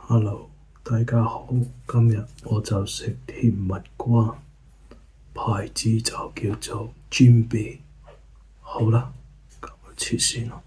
Hello，大家好，今日我就食甜蜜瓜，牌子就叫做 Jimby。好啦，咁我切先啦。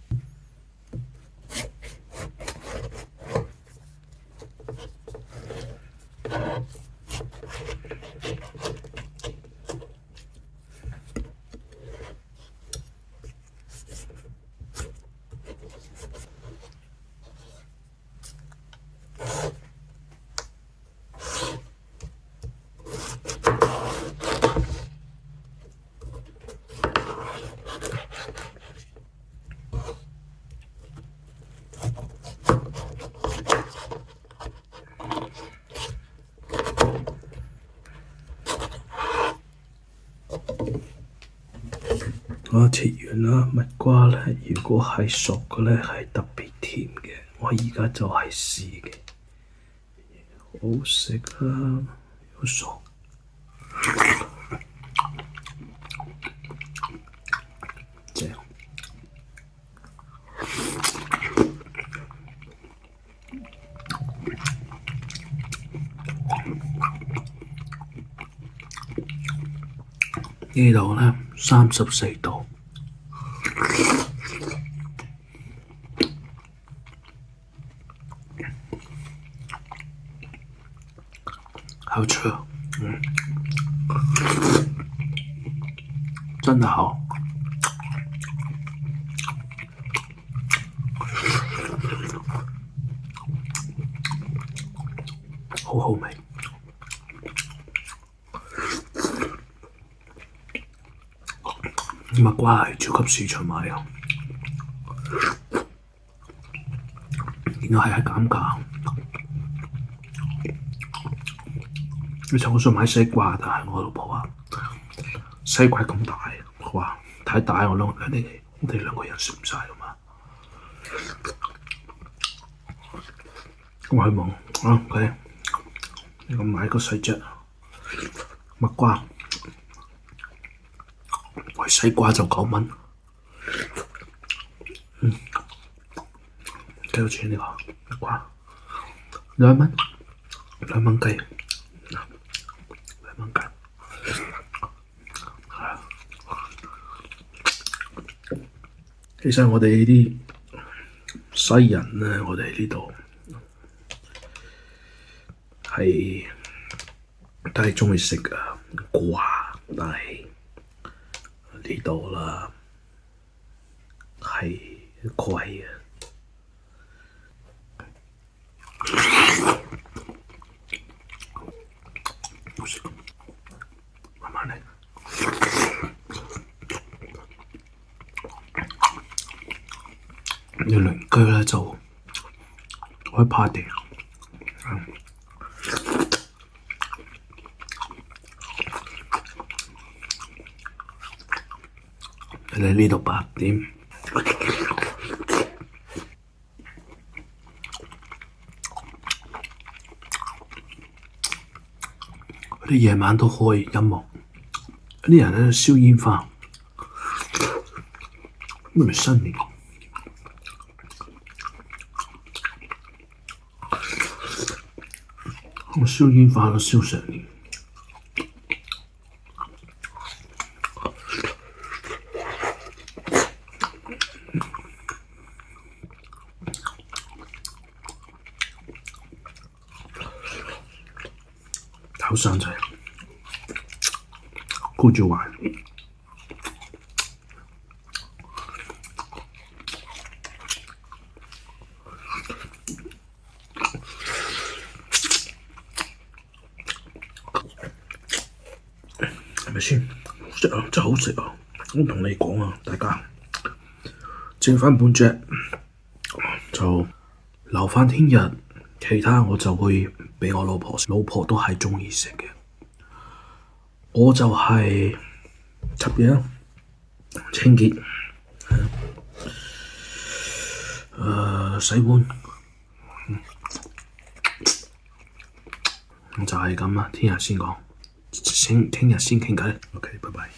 我切完啦，蜜瓜咧，如果係熟嘅咧，係特別甜嘅。我而家就係試嘅，好食啊，又熟。正。呢度咧34度，好吃，真的好，好好味。蜜瓜係超級市場買啊，原來係喺減價。以前我想買西瓜，但係我老婆話西瓜咁大，我話太大，我哋兩個人食唔晒啊嘛。咁我去望啊，OK，我買個細隻蜜瓜。西瓜就9蚊，幾多錢呢個蜜瓜？2蚊，2蚊雞，2蚊雞。其實我哋呢啲西人咧，我哋呢度係都係鍾意食瓜，但係呢度啦係貴啊。慢慢嚟。你鄰居咧就開 party，你哋呢度8點，佢哋夜晚都開音樂，啲人喺度燒煙花，咁咪新年。我燒煙花都燒成年，後生仔顧住玩。係咪先？食啊，真係好食啊！我同你講啊，大家剩返半隻就留返聽日，其他我就會畀我老婆食。老婆都係鍾意食嘅，我就係執嘢清潔，洗碗，就係咁啦。聽日先講。聽日先傾偈。OK，拜拜。